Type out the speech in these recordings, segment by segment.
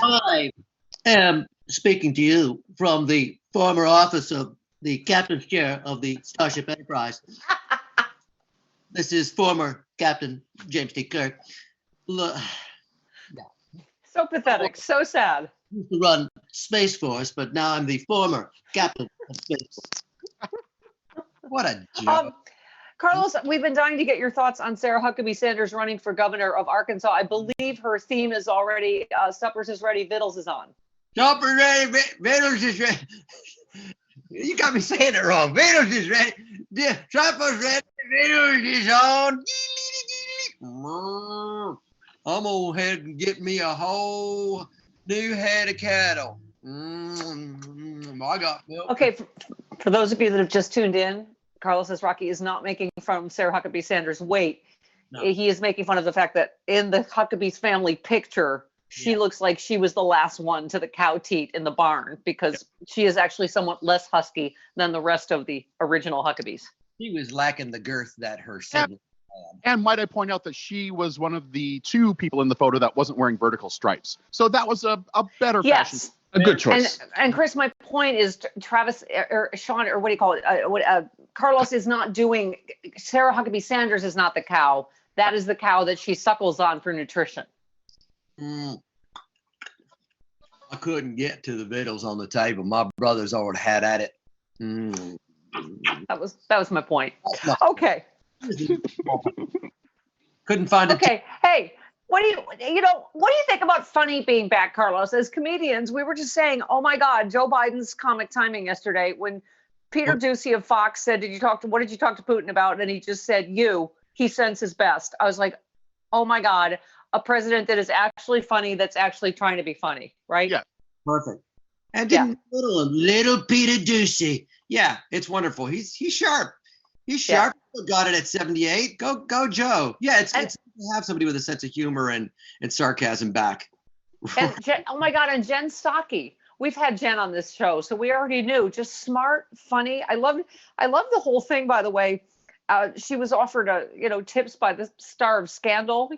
I am speaking to you from the former office of the captain's chair of the Starship Enterprise. This is former Captain James T. Kirk. Look, So pathetic, so sad. I used to run Space Force, but now I'm the former captain of Space Force. What a joke. Carlos, we've been dying to get your thoughts on Sarah Huckabee Sanders running for governor of Arkansas. I believe her theme is already Suppers is ready, Vittles is on. Supper's ready, Vittles is ready. You got me saying it wrong. Vittles is ready. Supper's ready, Vittles is on. I'm going to head and get me a whole new head of cattle. I got milk. Okay, for those of you that have just tuned in, Carlos Alazraqui is not making fun of Sarah Huckabee Sanders' weight. No. He is making fun of the fact that in the Huckabee's family picture, she looks like she was the last one to the cow teat in the barn because she is actually somewhat less husky than the rest of the original Huckabees. She was lacking the girth that her sibling had. And might I point out that she was one of the two people in the photo that wasn't wearing vertical stripes. So that was a better fashion. A good choice. And Chris, my point is Travis or Sean or what do you call it? Carlos is not doing. Sarah Huckabee Sanders is not the cow. That is the cow that she suckles on for nutrition. I couldn't get to the victuals on the table. My brothers already had at it. That was my point. Okay. Couldn't find it. Okay. Hey. What do you think about funny being back, Carlos? As comedians, we were just saying, oh my God, Joe Biden's comic timing yesterday when Peter Doocy of Fox said, what did you talk to Putin about? And he just said, he sends his best. I was like, oh my God, a president that is actually funny, that's actually trying to be funny, right? Yeah. Perfect. And little Peter Doocy. Yeah, it's wonderful. He's sharp. He's sharp. Got it at 78. Go, Joe. Yeah, it's to have somebody with a sense of humor and sarcasm back. And oh my God, and Jen Psaki. We've had Jen on this show, so we already knew. Just smart, funny. I love the whole thing. By the way, she was offered tips by the star of Scandal.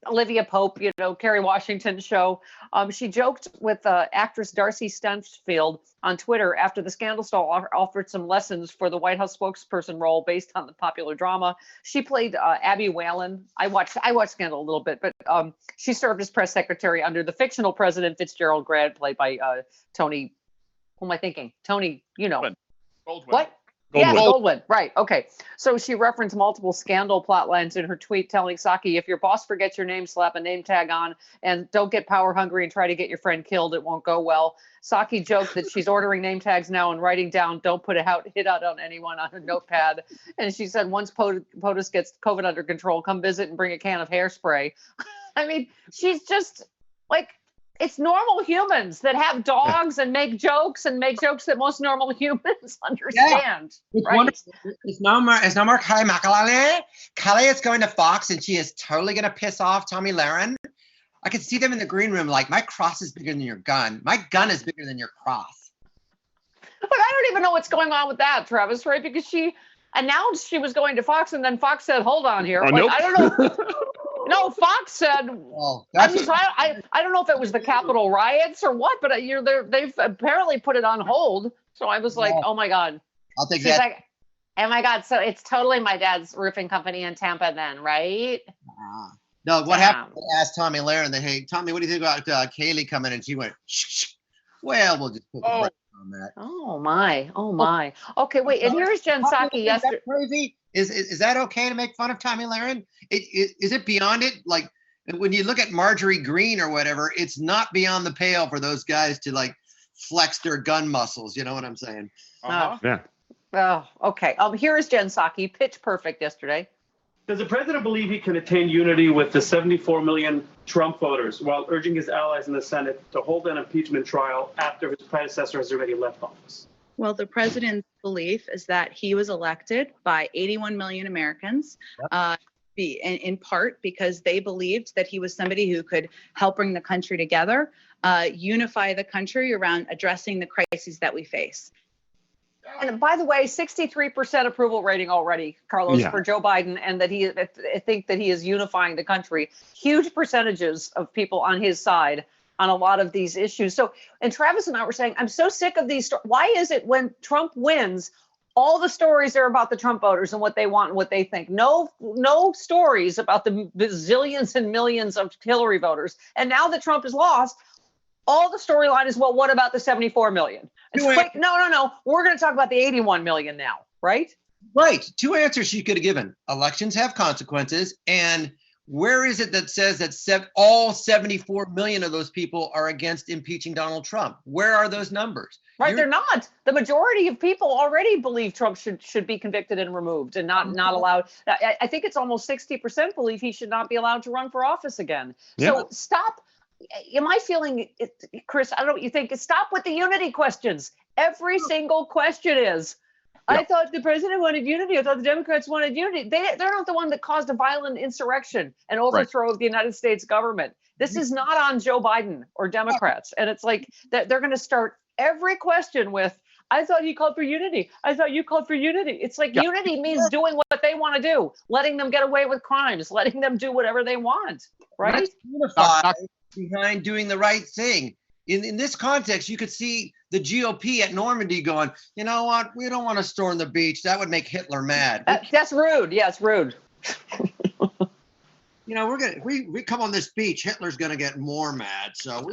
Olivia Pope. Kerry Washington's show. She joked with actress Darcy Stanfield on Twitter after the Scandal star offered some lessons for the White House spokesperson role based on the popular drama. She played Abby Whalen. I watched Scandal a little bit, but she served as press secretary under the fictional President Fitzgerald Grant, played by Tony. Who am I thinking? Tony. Goldwyn. What? Yes, Goldwyn. Right. Okay. So she referenced multiple Scandal plot lines in her tweet telling Psaki, if your boss forgets your name, slap a name tag on, and don't get power hungry and try to get your friend killed. It won't go well. Psaki joked that she's ordering name tags now and writing down, don't put a hit out on anyone on a notepad. And she said, once POTUS gets COVID under control, come visit and bring a can of hairspray. I mean, she's just like, it's normal humans that have dogs and make jokes that most normal humans understand. It's right? Wonderful. It's no more Kelly McElhinney. Kelly is going to Fox and she is totally going to piss off Tommy Lahren. I could see them in the green room like, my cross is bigger than your gun. My gun is bigger than your cross. But I don't even know what's going on with that, Travis, right? Because she announced she was going to Fox and then Fox said, hold on here. Nope. I don't know. No, Fox said, I don't know if it was the Capitol riots or what, but they've apparently put it on hold. So I was like, oh my God. I'll take She's that. like, oh my God. So it's totally my dad's roofing company in Tampa then, right? No, what happened? I asked Tommy Lahren that, hey, Tommy, what do you think about Kaylee coming? And she went, shh. Well, we'll just put the brakes on that. Oh my. Okay, wait. And here's Jen Psaki yesterday. Crazy? Is that okay to make fun of Tommy Lahren? Is it beyond it? Like when you look at Marjorie Greene or whatever, it's not beyond the pale for those guys to like flex their gun muscles. You know what I'm saying? Yeah. Oh, okay. Here is Jen Psaki, pitch perfect yesterday. Does the president believe he can attain unity with the 74 million Trump voters while urging his allies in the Senate to hold an impeachment trial after his predecessor has already left office? Well, the president's belief is that he was elected by 81 million Americans, in part because they believed that he was somebody who could help bring the country together, unify the country around addressing the crises that we face. And by the way, 63% approval rating already, Carlos, for Joe Biden, and that I think that he is unifying the country. Huge percentages of people on his side. on a lot of these issues. So, and Travis and I were saying, I'm so sick of these. Why is it when Trump wins, all the stories are about the Trump voters and what they want and what they think? No stories about the bazillions and millions of Hillary voters. And now that Trump has lost, all the storyline is, well, what about the 74 million? It's like, no. We're going to talk about the 81 million now, right? Right. Two answers she could have given. Elections have consequences. And where is it that says that all 74 million of those people are against impeaching Donald Trump? Where are those numbers? Right, they're not. The majority of people already believe Trump should be convicted and removed and not allowed. I think it's almost 60% believe he should not be allowed to run for office again. Yeah. So stop. Am I feeling it, Chris? I don't know what you think. Stop with the unity questions. Every single question is, I thought the president wanted unity. I thought the Democrats wanted unity. They're not the one that caused a violent insurrection and overthrow of the United States government. This is not on Joe Biden or Democrats. And it's like that they're going to start every question with, I thought he called for unity. I thought you called for unity. It's like unity means doing what they want to do, letting them get away with crimes, letting them do whatever they want, right? Unify behind doing the right thing. In this context, you could see the GOP at Normandy going, you know what? We don't want to storm the beach. That would make Hitler mad. That's rude. Yeah, it's rude. You know, we come on this beach, Hitler's gonna get more mad. So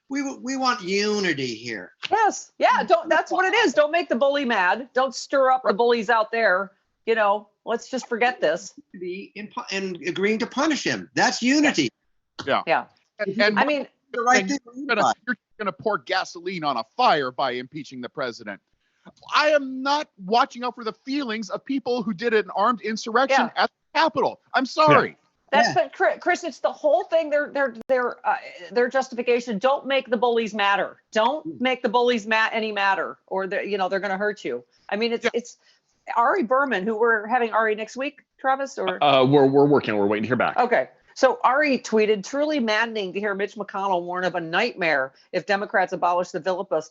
we want unity here. Yes. Yeah. That's what it is. Don't make the bully mad. Don't stir up the bullies out there. You know, let's just forget this. And agreeing to punish him. That's unity. Yeah. Yeah. And I mean, the right thing. You're going to pour gasoline on a fire by impeaching the president. I am not watching out for the feelings of people who did an armed insurrection at the Capitol. I'm sorry. But Chris, it's the whole thing. Their justification. Don't make the bullies matter. Don't make the bullies any matter, or they're going to hurt you. I mean, it's Ari Berman, who we're having Ari next week, Travis, or we're working. We're waiting to hear back. Okay. So Ari tweeted, truly maddening to hear Mitch McConnell warn of a nightmare if Democrats abolish the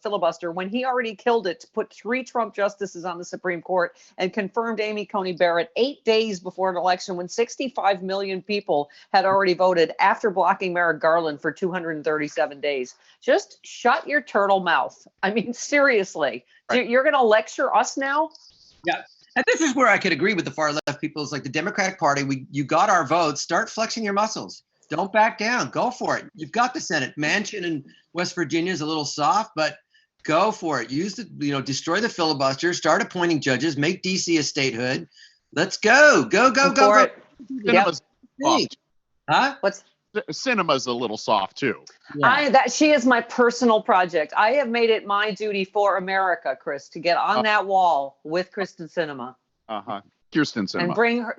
filibuster when he already killed it to put 3 Trump justices on the Supreme Court and confirmed Amy Coney Barrett 8 days before an election when 65 million people had already voted after blocking Merrick Garland for 237 days. Just shut your turtle mouth. I mean, seriously, you're going to lecture us now? Yeah. And this is where I could agree with the far left people. It's like the Democratic Party. You got our votes. Start flexing your muscles. Don't back down. Go for it. You've got the Senate. Manchin in West Virginia is a little soft, but go for it. Destroy the filibuster. Start appointing judges. Make DC a statehood. Let's go. Go. Cinema's soft. Huh? Cinema's a little soft too. Yeah. She is my personal project. I have made it my duty for America, Chris, to get on that wall with Kristen Sinema. Kirsten Sinema. And bring her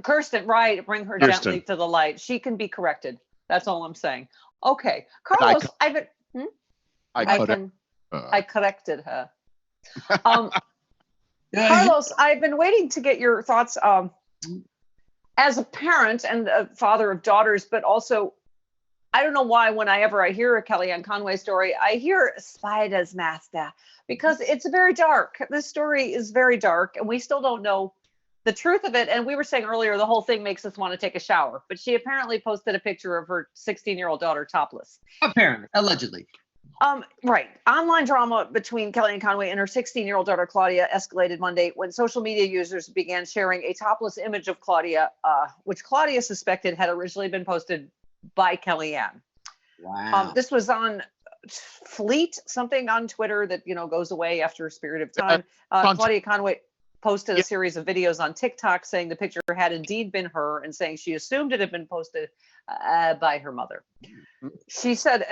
gently to the light. She can be corrected. That's all I'm saying. Okay. Carlos, I corrected her. Carlos, I've been waiting to get your thoughts as a parent and a father of daughters, but also I don't know why whenever I hear a Kellyanne Conway story, I hear Spider's Master, because it's very dark. This story is very dark and we still don't know the truth of it. And we were saying earlier, the whole thing makes us want to take a shower, but she apparently posted a picture of her 16-year-old daughter topless. Apparently, allegedly. Right. Online drama between Kellyanne Conway and her 16-year-old daughter, Claudia, escalated Monday when social media users began sharing a topless image of Claudia, which Claudia suspected had originally been posted by Kellyanne. Wow. This was on Fleet, something on Twitter that, goes away after a period of time. Claudia Conway posted a series of videos on TikTok saying the picture had indeed been her and saying she assumed it had been posted by her mother. She said,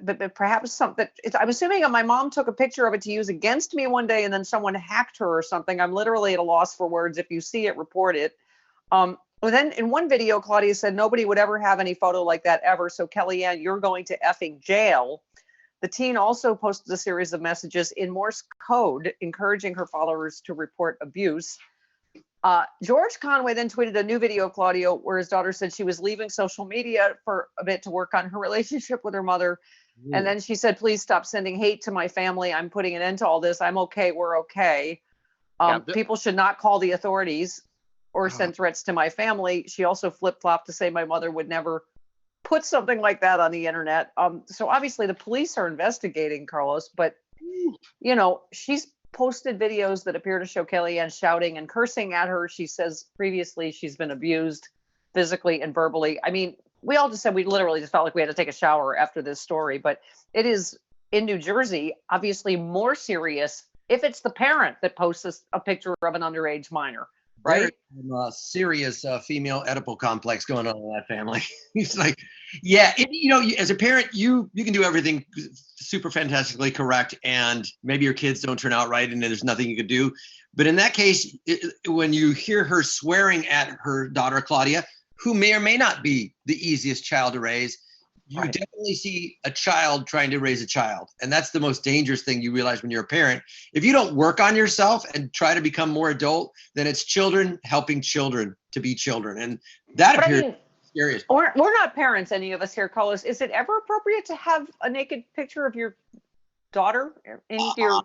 but perhaps something, I'm assuming my mom took a picture of it to use against me one day and then someone hacked her or something. I'm literally at a loss for words. If you see it, report it. Well, then in one video, Claudia said nobody would ever have any photo like that ever. So Kellyanne, you're going to effing jail. The teen also posted a series of messages in Morse code, encouraging her followers to report abuse. George Conway then tweeted a new video of Claudia where his daughter said she was leaving social media for a bit to work on her relationship with her mother. And then she said, please stop sending hate to my family. I'm putting an end to all this. I'm okay. We're okay. People should not call the authorities or send threats to my family. She also flip-flopped to say my mother would never put something like that on the internet. So obviously the police are investigating, Carlos, but you know, she's posted videos that appear to show Kellyanne shouting and cursing at her. She says previously she's been abused physically and verbally. I mean, we all just said we literally just felt like we had to take a shower after this story, but it is in New Jersey, obviously more serious if it's the parent that posts a picture of an underage minor, right? Serious female Oedipal complex going on in that family. He's like, yeah, you know, as a parent, you can do everything super fantastically correct, and maybe your kids don't turn out right, and there's nothing you could do. But in that case, when you hear her swearing at her daughter Claudia, who may or may not be the easiest child to raise, you definitely see a child trying to raise a child. And that's the most dangerous thing you realize when you're a parent. If you don't work on yourself and try to become more adult, then it's children helping children to be children. And that appears scary. We're not parents, any of us here, Carlos. Is it ever appropriate to have a naked picture of your daughter in your,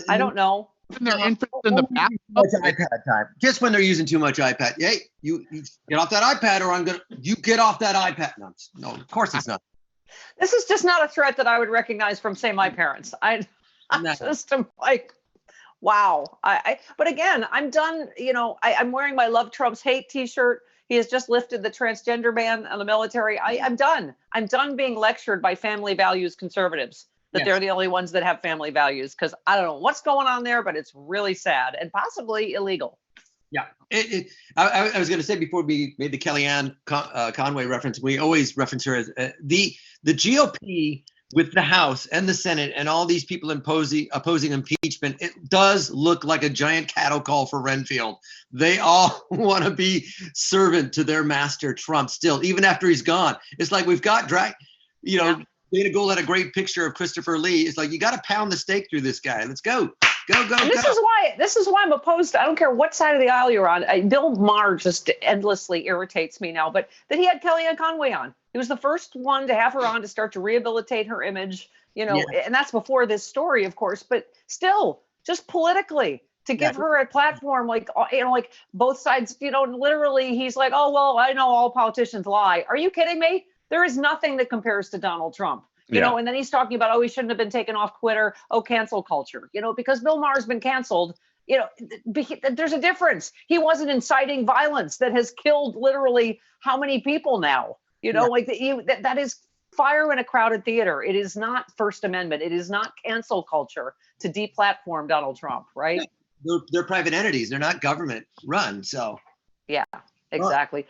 I don't know. When they're infants in the back. iPad time. Just when they're using too much iPad. Hey, you get off that iPad, or you get off that iPad. No, of course it's not. This is just not a threat that I would recognize from, say, my parents. I'm just like, wow. But again, I'm done. You know, I'm wearing my Love Trump's Hate t-shirt. He has just lifted the transgender ban on the military. I'm done. I'm done being lectured by family values conservatives that they're the only ones that have family values, because I don't know what's going on there, but it's really sad and possibly illegal. Yeah, I was going to say, before we made the Kellyanne Conway reference, we always reference her as the GOP with the House and the Senate and all these people opposing impeachment. It does look like a giant cattle call for Renfield. They all want to be servant to their master Trump still, even after he's gone. It's like we've got Dana Gould had a great picture of Christopher Lee. It's like, you got to pound the stake through this guy. Let's go. And this is why I'm opposed. I don't care what side of the aisle you're on. Bill Maher just endlessly irritates me now, but that he had Kellyanne Conway on. He was the first one to have her on to start to rehabilitate her image, and that's before this story, of course, but still, just politically, to give her a platform, like both sides, literally, he's like, oh, well, I know all politicians lie. Are you kidding me? There is nothing that compares to Donald Trump, and then he's talking about, he shouldn't have been taken off Twitter. Oh, cancel culture, because Bill Maher's been canceled. There's a difference. He wasn't inciting violence that has killed literally how many people now, that is fire in a crowded theater. It is not First Amendment. It is not cancel culture to deplatform Donald Trump, right? They're private entities. They're not government run. So. Yeah, exactly.